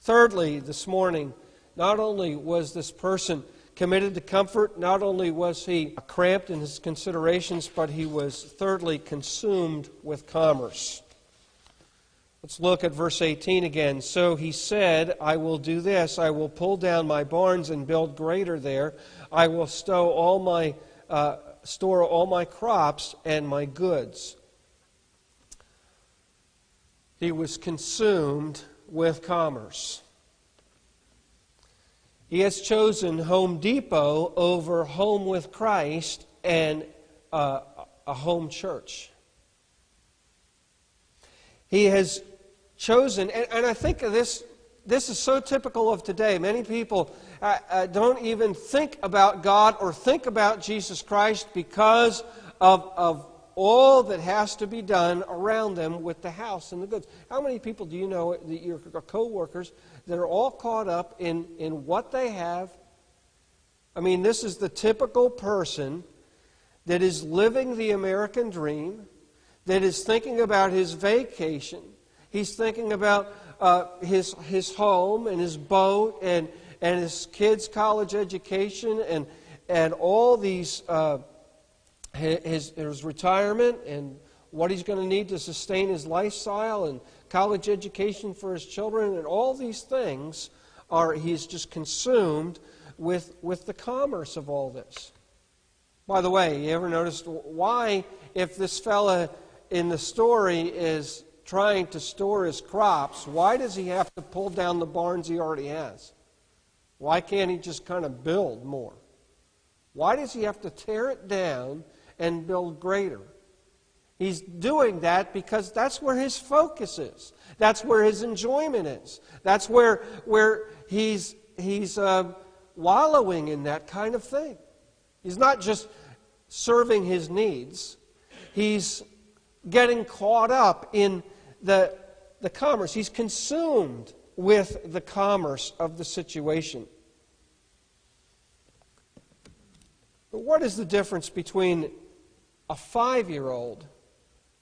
Thirdly, this morning, not only was this person committed to comfort, not only was he cramped in his considerations, but he was thirdly consumed with commerce. Let's look at verse 18 again. So he said, I will do this. I will pull down my barns and build greater there. I will store all my crops and my goods. He was consumed with commerce. He has chosen Home Depot over home with Christ and a home church. He has chosen, and I think this is so typical of today. Many people don't even think about God or think about Jesus Christ because of all that has to be done around them with the house and the goods. How many people do you know, your co-workers, that are all caught up in what they have? I mean, this is the typical person that is living the American dream, that is thinking about his vacation. He's thinking about his home and his boat and his kids' college education and all these, his retirement and what he's going to need to sustain his lifestyle and college education for his children, and all these things he's just consumed with the commerce of all this. By the way, you ever noticed why, if this fella in the story is trying to store his crops, why does he have to pull down the barns he already has? Why can't he just kind of build more? Why does he have to tear it down and build greater? He's doing that because that's where his focus is. That's where his enjoyment is. That's where he's wallowing in that kind of thing. He's not just serving his needs. He's getting caught up in the commerce. He's consumed with the commerce of the situation. But what is the difference between a 5-year-old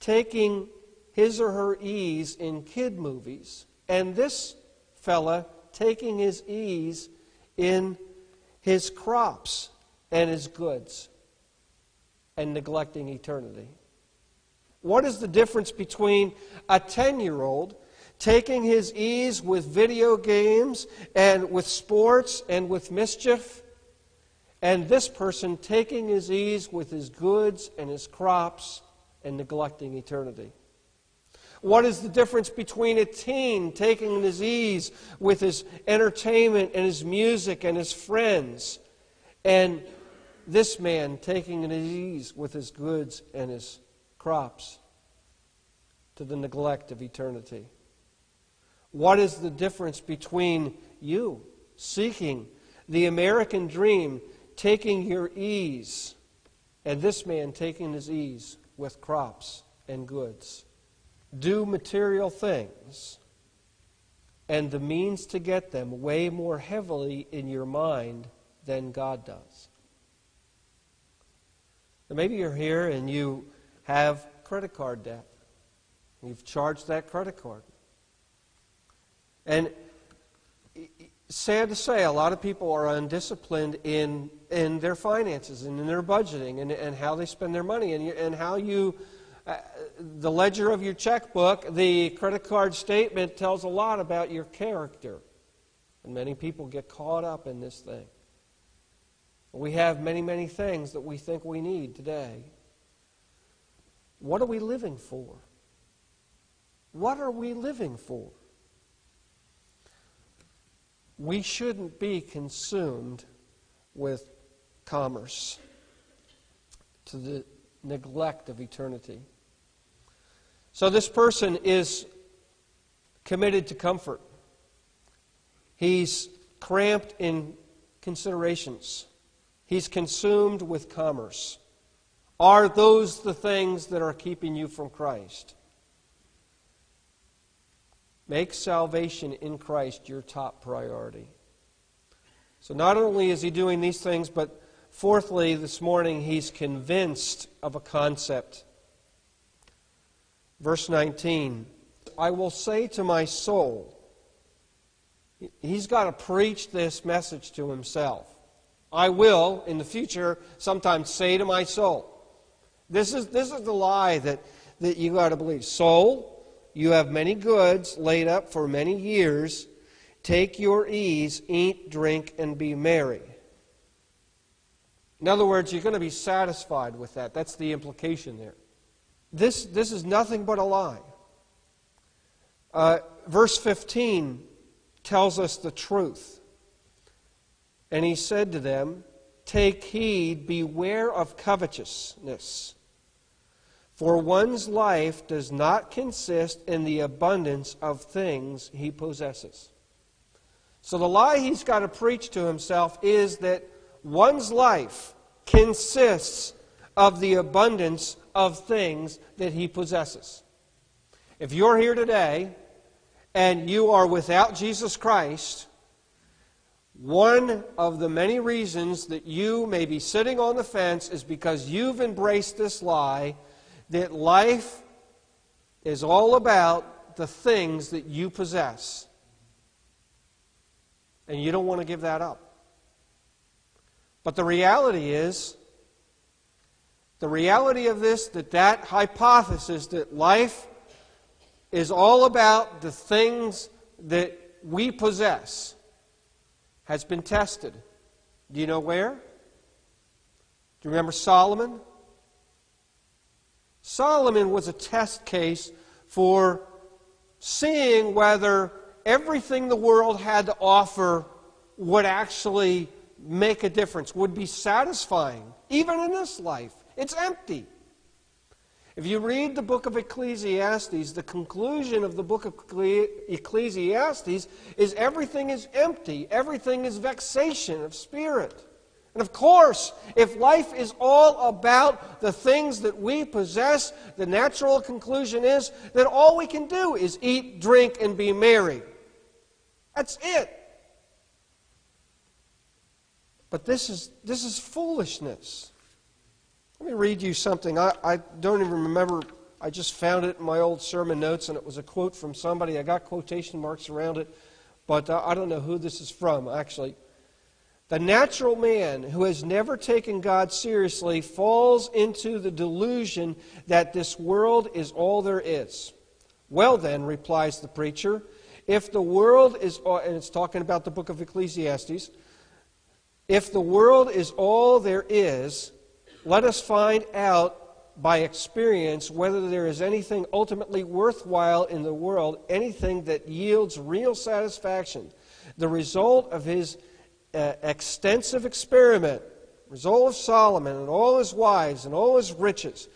taking his or her ease in kid movies and this fella taking his ease in his crops and his goods and neglecting eternity? What is the difference between a 10-year-old taking his ease with video games and with sports and with mischief, and this person taking his ease with his goods and his crops and neglecting eternity? What is the difference between a teen taking his ease with his entertainment and his music and his friends, and this man taking his ease with his goods and his crops to the neglect of eternity? What is the difference between you seeking the American dream, taking your ease, and this man taking his ease with crops and goods? Do material things, and the means to get them weigh more heavily in your mind than God does. Now, maybe you're here and you have credit card debt. You've charged that credit card. And sad to say, a lot of people are undisciplined in their finances and in their budgeting and how they spend their money and how you, the ledger of your checkbook, the credit card statement tells a lot about your character. And many people get caught up in this thing. We have many, many things that we think we need today. What are we living for? What are we living for? We shouldn't be consumed with commerce to the neglect of eternity. So this person is committed to comfort. He's cramped in considerations. He's consumed with commerce. Are those the things that are keeping you from Christ? Make salvation in Christ your top priority. So not only is he doing these things, but fourthly, this morning, he's convinced of a concept. Verse 19, I will say to my soul, He's got to preach this message to himself. I will, in the future, sometimes say to my soul. This is the lie that you got to believe. Soul, you have many goods laid up for many years. Take your ease, eat, drink, and be merry. In other words, you're going to be satisfied with that. That's the implication there. This is nothing but a lie. Verse 15 tells us the truth. And he said to them, take heed, beware of covetousness. For one's life does not consist in the abundance of things he possesses. So the lie he's got to preach to himself is that one's life consists of the abundance of things that he possesses. If you're here today and you are without Jesus Christ, one of the many reasons that you may be sitting on the fence is because you've embraced this lie that life is all about the things that you possess. And you don't want to give that up. But the reality is, the reality of this, that hypothesis that life is all about the things that we possess, has been tested. Do you know where? Do you remember Solomon? Solomon was a test case for seeing whether everything the world had to offer would actually make a difference, would be satisfying, even in this life. It's empty. If you read the book of Ecclesiastes, the conclusion of the book of Ecclesiastes is everything is empty, everything is vexation of spirit. And of course, if life is all about the things that we possess, the natural conclusion is that all we can do is eat, drink, and be merry. That's it. But this is foolishness. Let me read you something. I don't even remember. I just found it in my old sermon notes, and it was a quote from somebody. I got quotation marks around it, but I don't know who this is from, actually. The natural man who has never taken God seriously falls into the delusion that this world is all there is. Well then, replies the preacher, if the world is, and it's talking about the book of Ecclesiastes, if the world is all there is, let us find out by experience whether there is anything ultimately worthwhile in the world, anything that yields real satisfaction. The result of his extensive experiment, result of Solomon and all his wives and all his riches,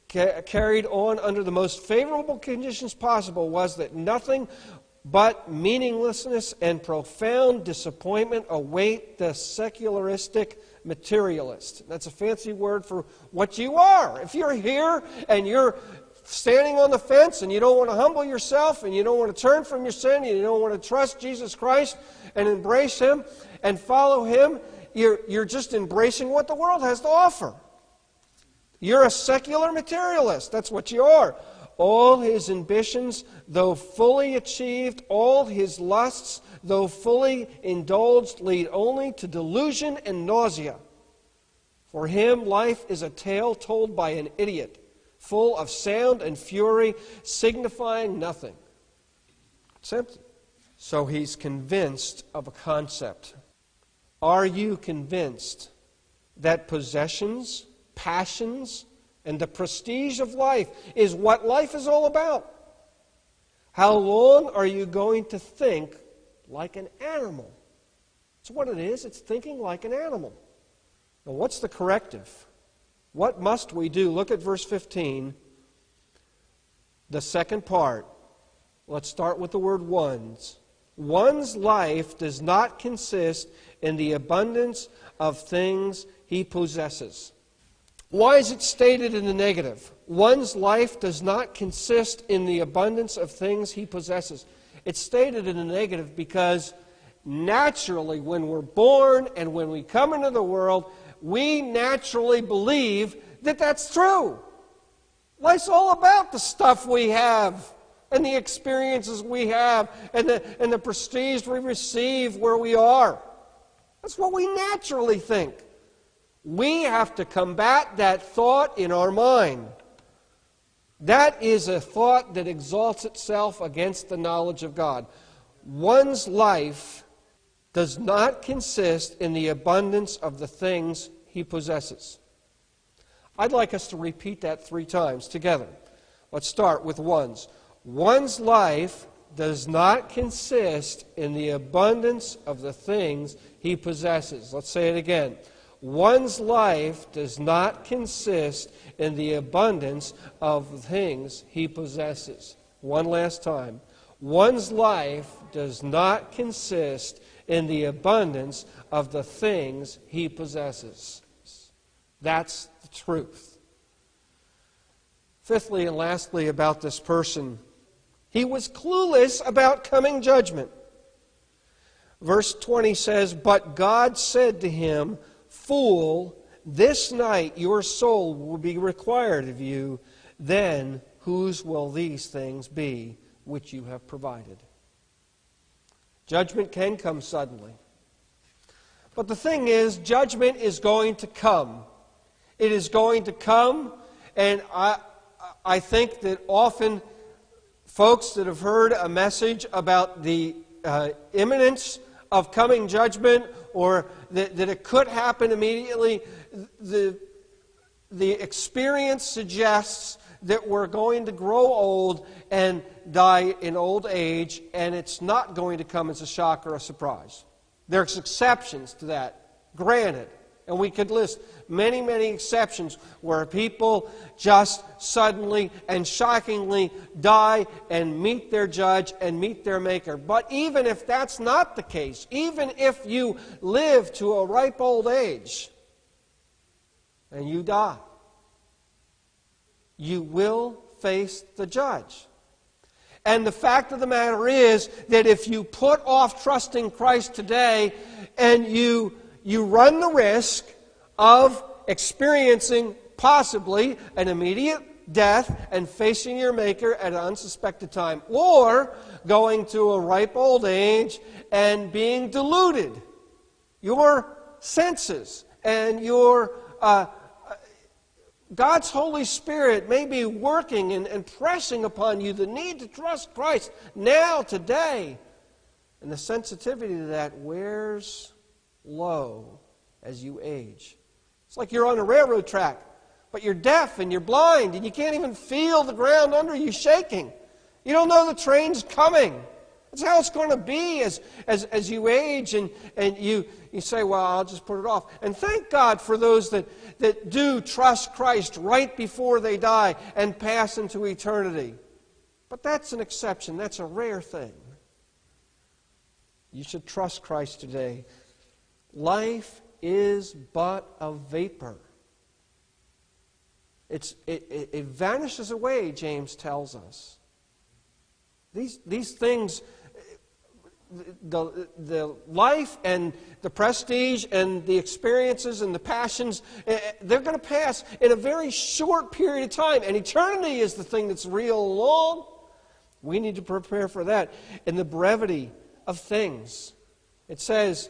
carried on under the most favorable conditions possible, was that nothing but meaninglessness and profound disappointment await the secularistic materialist. That's a fancy word for what you are. If you're here and you're standing on the fence and you don't want to humble yourself and you don't want to turn from your sin and you don't want to trust Jesus Christ and embrace Him and follow Him, you're just embracing what the world has to offer. You're a secular materialist. That's what you are. All his ambitions, though fully achieved, all his lusts, though fully indulged, lead only to delusion and nausea. For him, life is a tale told by an idiot, full of sound and fury, signifying nothing. It's empty. So he's convinced of a concept. Are you convinced that possessions, passions, and the prestige of life is what life is all about? How long are you going to think like an animal? That's what it is. It's thinking like an animal. Now, what's the corrective? What must we do? Look at verse 15, the second part. Let's start with the word one's. One's life does not consist in the abundance of things he possesses. Why is it stated in the negative? One's life does not consist in the abundance of things he possesses. It's stated in the negative because naturally when we're born and when we come into the world, we naturally believe that that's true. Life's all about the stuff we have. and the experiences we have and the prestige we receive where we are. That's what we naturally think. We have to combat that thought in our mind. That is a thought that exalts itself against the knowledge of God. One's life does not consist in the abundance of the things he possesses. I'd like us to repeat that 3 times together. Let's start with one's. One's life does not consist in the abundance of the things he possesses. Let's say it again. One's life does not consist in the abundance of the things he possesses. One last time. One's life does not consist in the abundance of the things he possesses. That's the truth. Fifthly and lastly about this person, he was clueless about coming judgment. Verse 20 says, "But God said to him, 'Fool, this night your soul will be required of you. Then whose will these things be which you have provided?'" Judgment can come suddenly. But the thing is, judgment is going to come. It is going to come, and I think that often folks that have heard a message about the imminence of coming judgment, or that it could happen immediately, the experience suggests that we're going to grow old and die in old age, and it's not going to come as a shock or a surprise. There's exceptions to that, granted. And we could list many, many exceptions where people just suddenly and shockingly die and meet their judge and meet their maker. But even if that's not the case, even if you live to a ripe old age and you die, you will face the judge. And the fact of the matter is that if you put off trusting Christ today and you run the risk of experiencing possibly an immediate death and facing your Maker at an unsuspected time, or going to a ripe old age and being deluded. Your senses and your God's Holy Spirit may be working and pressing upon you the need to trust Christ now, today. And the sensitivity to that wears low as you age. It's like you're on a railroad track, but you're deaf and you're blind and you can't even feel the ground under you shaking. You don't know the train's coming. That's how it's going to be as you age and you say, well, I'll just put it off. And thank God for those that do trust Christ right before they die and pass into eternity. But that's an exception. That's a rare thing. You should trust Christ today. Life is but a vapor. It vanishes away, James tells us. These things, the life and the prestige and the experiences and the passions, they're going to pass in a very short period of time. And eternity is the thing that's real and long. We need to prepare for that. In the brevity of things, it says,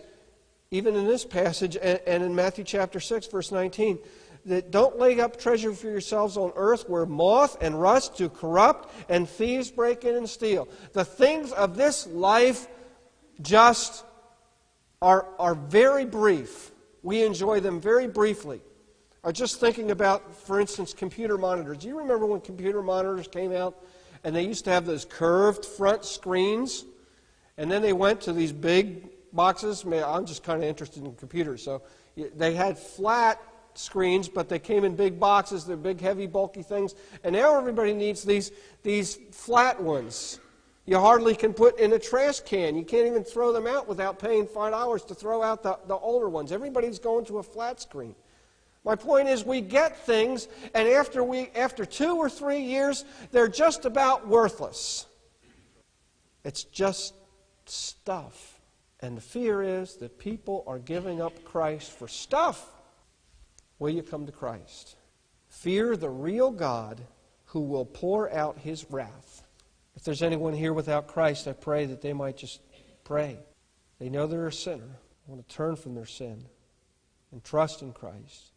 even in this passage and in Matthew chapter 6, verse 19, that don't lay up treasure for yourselves on earth where moth and rust do corrupt and thieves break in and steal. The things of this life just are very brief. We enjoy them very briefly. I was just thinking about, for instance, computer monitors. Do you remember when computer monitors came out and they used to have those curved front screens? And then they went to these big boxes. I'm just kind of interested in computers. So they had flat screens, but they came in big boxes. They're big, heavy, bulky things. And now everybody needs these flat ones. You hardly can put in a trash can. You can't even throw them out without paying $5 to throw out the older ones. Everybody's going to a flat screen. My point is, we get things, and after 2 or 3 years, they're just about worthless. It's just stuff. And the fear is that people are giving up Christ for stuff. Will you come to Christ? Fear the real God who will pour out His wrath. If there's anyone here without Christ, I pray that they might just pray. They know they're a sinner, want to turn from their sin and trust in Christ.